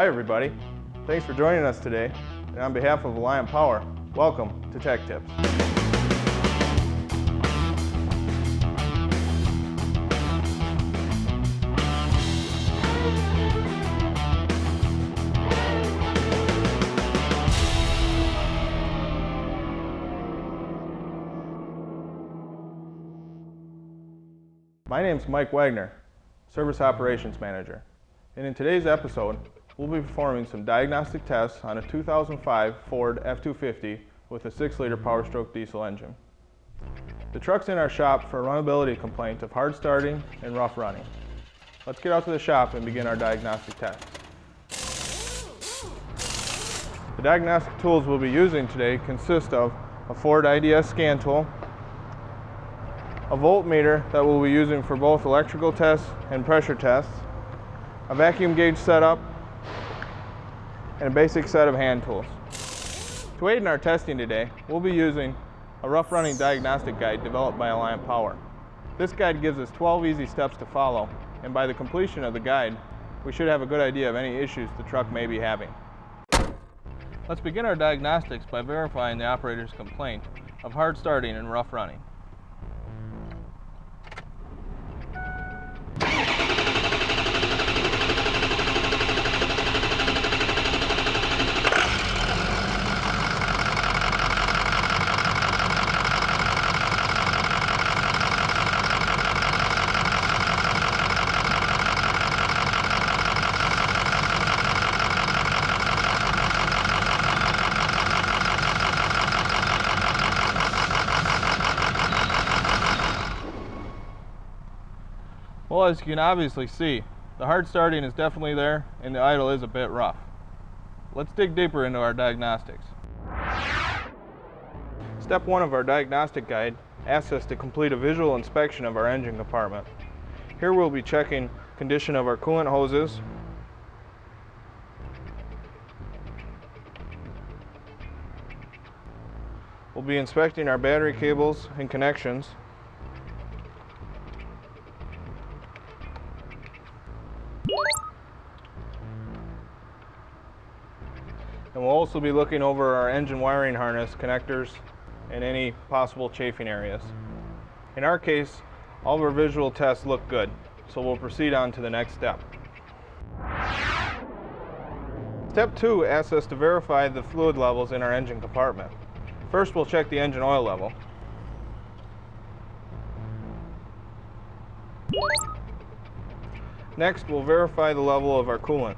Hi everybody, thanks for joining us today, and on behalf of Alliant Power, welcome to Tech Tips. My name is Mike Wagner, Service Operations Manager, and in today's episode, we'll be performing some diagnostic tests on a 2005 Ford F-250 with a 6-liter Power-Stroke diesel engine. The truck's in our shop for a runnability complaint of hard starting and rough running. Let's get out to the shop and begin our diagnostic test. The diagnostic tools we'll be using today consist of a Ford IDS scan tool, a voltmeter that we'll be using for both electrical tests and pressure tests, a vacuum gauge setup, and a basic set of hand tools. To aid in our testing today, we'll be using a rough running diagnostic guide developed by Alliant Power. This guide gives us 12 easy steps to follow, and by the completion of the guide, we should have a good idea of any issues the truck may be having. Let's begin our diagnostics by verifying the operator's complaint of hard starting and rough running. Well, as you can obviously see, the hard starting is definitely there and the idle is a bit rough. Let's dig deeper into our diagnostics. Step 1 of our diagnostic guide asks us to complete a visual inspection of our engine compartment. Here we'll be checking condition of our coolant hoses, we'll be inspecting our battery cables and connections, and we'll also be looking over our engine wiring harness connectors and any possible chafing areas. In our case, all of our visual tests look good, so we'll proceed on to the next step. Step 2 asks us to verify the fluid levels in our engine compartment. First, we'll check the engine oil level. Next, we'll verify the level of our coolant.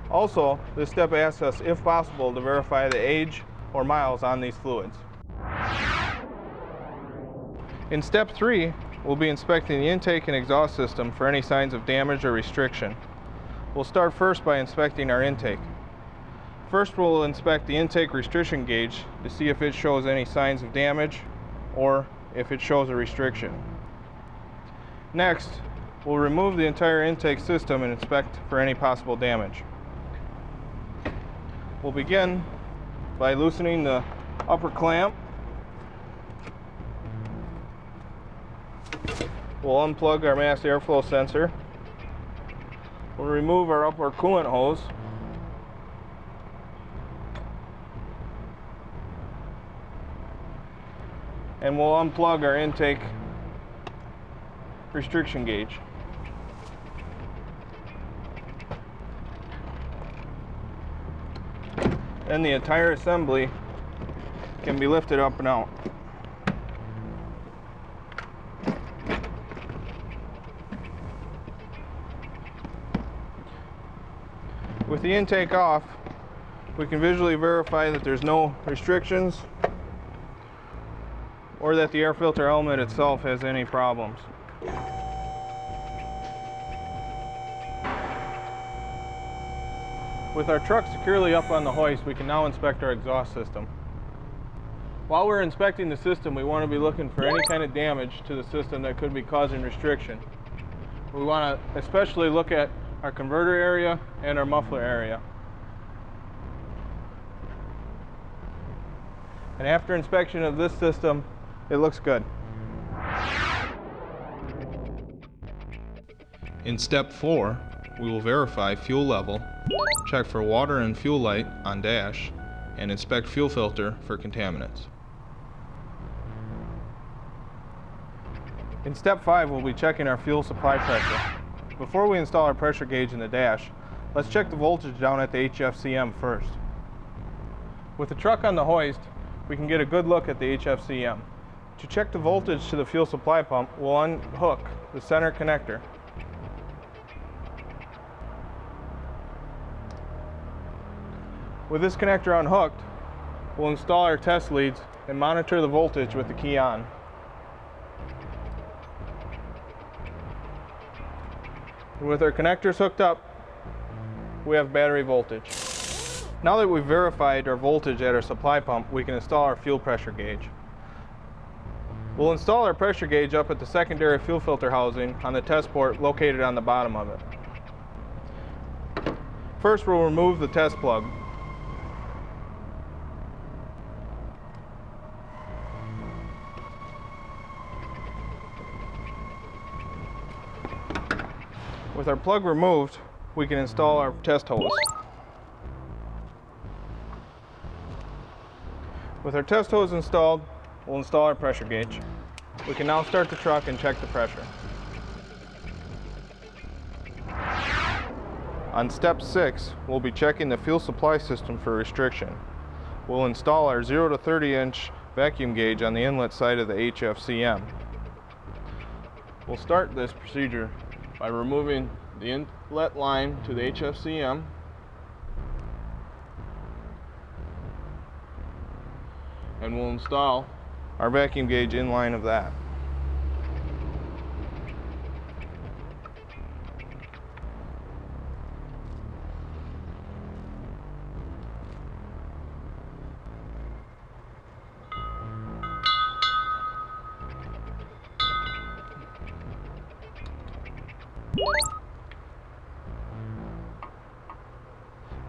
Also, this step asks us, if possible, to verify the age or miles on these fluids. In step 3, we'll be inspecting the intake and exhaust system for any signs of damage or restriction. We'll start first by inspecting our intake. First, we'll inspect the intake restriction gauge to see if it shows any signs of damage or if it shows a restriction. Next, we'll remove the entire intake system and inspect for any possible damage. We'll begin by loosening the upper clamp. We'll unplug our mass airflow sensor. We'll remove our upper coolant hose. And we'll unplug our intake restriction gauge. Then the entire assembly can be lifted up and out. With the intake off, we can visually verify that there's no restrictions or that the air filter element itself has any problems. With our truck securely up on the hoist, we can now inspect our exhaust system. While we're inspecting the system, we want to be looking for any kind of damage to the system that could be causing restriction. We want to especially look at our converter area and our muffler area. And after inspection of this system, it looks good. In step 4, we will verify fuel level, check for water and fuel light on dash, and inspect fuel filter for contaminants. In step 5, we'll be checking our fuel supply pressure. Before we install our pressure gauge in the dash, let's check the voltage down at the HFCM first. With the truck on the hoist, we can get a good look at the HFCM. To check the voltage to the fuel supply pump, we'll unhook the center connector. With this connector unhooked, we'll install our test leads and monitor the voltage with the key on. With our connectors hooked up, we have battery voltage. Now that we've verified our voltage at our supply pump, we can install our fuel pressure gauge. We'll install our pressure gauge up at the secondary fuel filter housing on the test port located on the bottom of it. First, we'll remove the test plug. With our plug removed, we can install our test hose. With our test hose installed, we'll install our pressure gauge. We can now start the truck and check the pressure. On step 6, we'll be checking the fuel supply system for restriction. We'll install our 0 to 30-inch vacuum gauge on the inlet side of the HFCM. We'll start this procedure by removing the inlet line to the HFCM, and we'll install our vacuum gauge in line of that.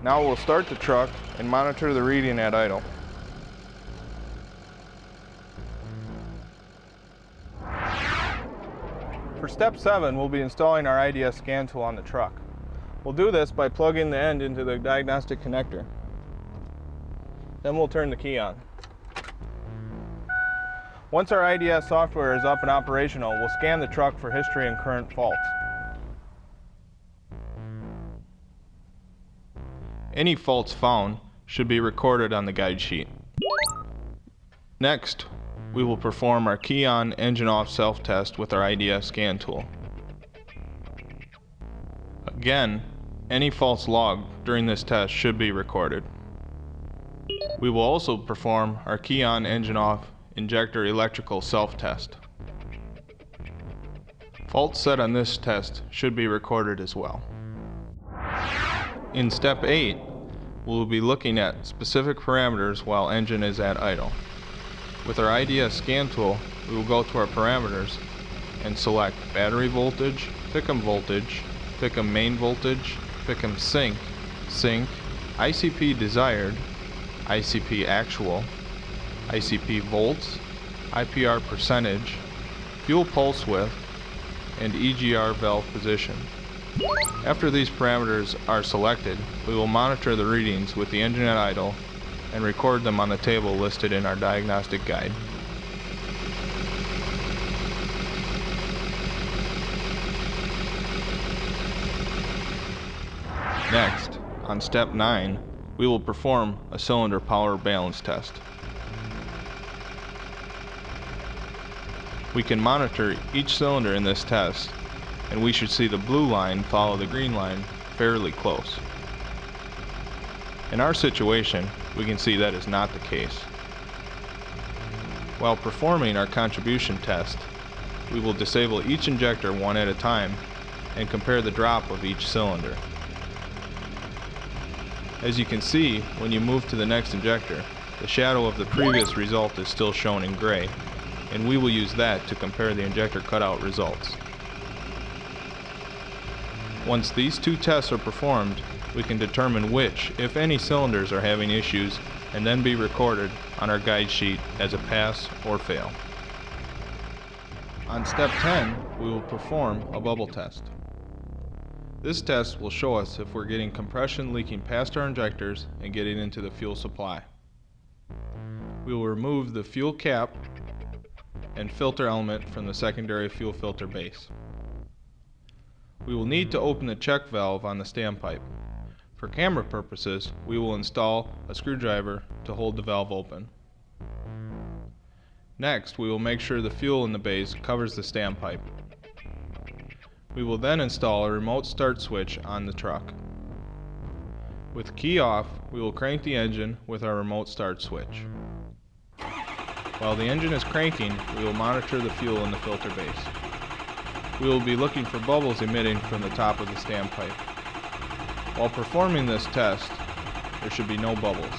Now we'll start the truck and monitor the reading at idle. For step 7, we'll be installing our IDS scan tool on the truck. We'll do this by plugging the end into the diagnostic connector. Then we'll turn the key on. Once our IDS software is up and operational, we'll scan the truck for history and current faults. Any faults found should be recorded on the guide sheet. Next, we will perform our key on, engine off self-test with our IDS scan tool. Again, any faults logged during this test should be recorded. We will also perform our key on, engine off injector electrical self-test. Faults set on this test should be recorded as well. In step 8, we'll be looking at specific parameters while engine is at idle. With our IDS scan tool, we will go to our parameters and select battery voltage, FICM voltage, FICM main voltage, FICM sync, ICP desired, ICP actual, ICP volts, IPR percentage, fuel pulse width, and EGR valve position. After these parameters are selected, we will monitor the readings with the engine at idle and record them on the table listed in our diagnostic guide. Next, on step 9, we will perform a cylinder power balance test. We can monitor each cylinder in this test, and we should see the blue line follow the green line fairly close. In our situation, we can see that is not the case. While performing our contribution test, we will disable each injector one at a time and compare the drop of each cylinder. As you can see, when you move to the next injector, the shadow of the previous result is still shown in gray, and we will use that to compare the injector cutout results. Once these two tests are performed, we can determine which, if any, cylinders are having issues and then be recorded on our guide sheet as a pass or fail. On step 10, we will perform a bubble test. This test will show us if we're getting compression leaking past our injectors and getting into the fuel supply. We will remove the fuel cap and filter element from the secondary fuel filter base. We will need to open the check valve on the standpipe. For camera purposes, we will install a screwdriver to hold the valve open. Next, we will make sure the fuel in the base covers the standpipe. We will then install a remote start switch on the truck. With key off, we will crank the engine with our remote start switch. While the engine is cranking, we will monitor the fuel in the filter base. We will be looking for bubbles emitting from the top of the standpipe. While performing this test, there should be no bubbles.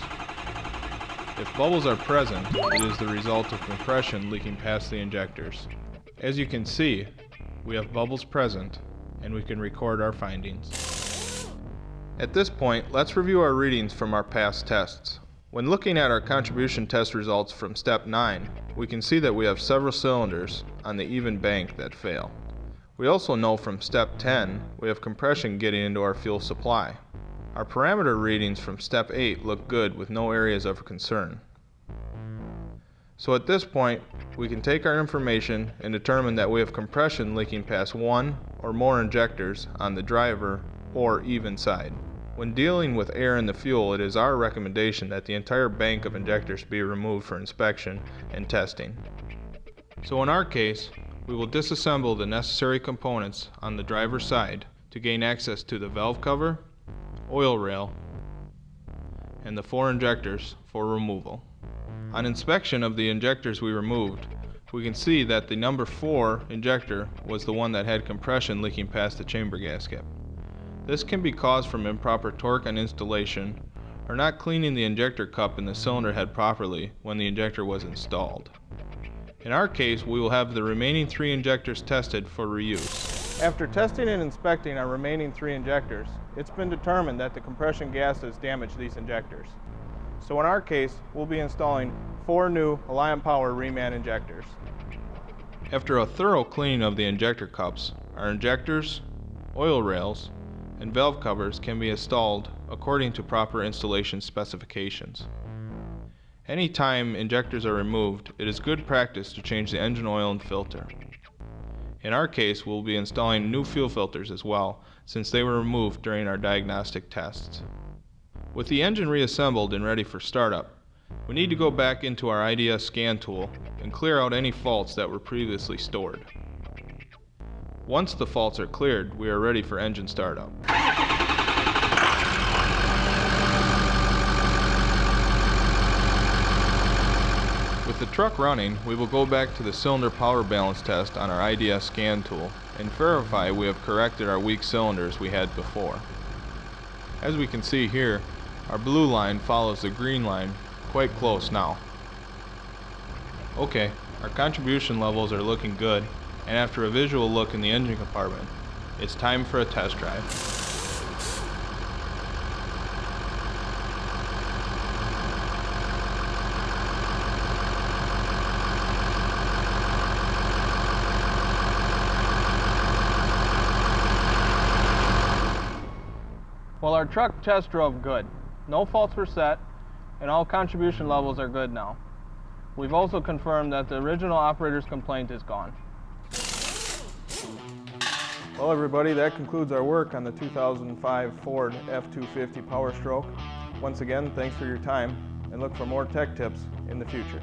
If bubbles are present, it is the result of compression leaking past the injectors. As you can see, we have bubbles present, and we can record our findings. At this point, let's review our readings from our past tests. When looking at our contribution test results from step 9, we can see that we have several cylinders on the even bank that fail. We also know from step 10 we have compression getting into our fuel supply. Our parameter readings from step 8 look good with no areas of concern. So at this point, we can take our information and determine that we have compression leaking past one or more injectors on the driver or even side. When dealing with air in the fuel, it is our recommendation that the entire bank of injectors be removed for inspection and testing. So in our case, we will disassemble the necessary components on the driver's side to gain access to the valve cover, oil rail, and the 4 injectors for removal. On inspection of the injectors we removed, we can see that the number 4 injector was the one that had compression leaking past the chamber gasket. This can be caused from improper torque on installation or not cleaning the injector cup in the cylinder head properly when the injector was installed. In our case, we will have the remaining 3 injectors tested for reuse. After testing and inspecting our remaining 3 injectors, it's been determined that the compression gases damaged these injectors. So in our case, we'll be installing 4 new Alliant Power reman injectors. After a thorough cleaning of the injector cups, our injectors, oil rails, and valve covers can be installed according to proper installation specifications. Anytime injectors are removed, it is good practice to change the engine oil and filter. In our case, we'll be installing new fuel filters as well, since they were removed during our diagnostic tests. With the engine reassembled and ready for startup, we need to go back into our IDS scan tool and clear out any faults that were previously stored. Once the faults are cleared, we are ready for engine startup. With the truck running, we will go back to the cylinder power balance test on our IDS scan tool and verify we have corrected our weak cylinders we had before. As we can see here, our blue line follows the green line quite close now. Okay, our contribution levels are looking good, and after a visual look in the engine compartment, it's time for a test drive. Well, our truck test drove good. No faults were set, and all contribution levels are good now. We've also confirmed that the original operator's complaint is gone. Well, everybody, that concludes our work on the 2005 Ford F-250 Power Stroke. Once again, thanks for your time, and look for more tech tips in the future.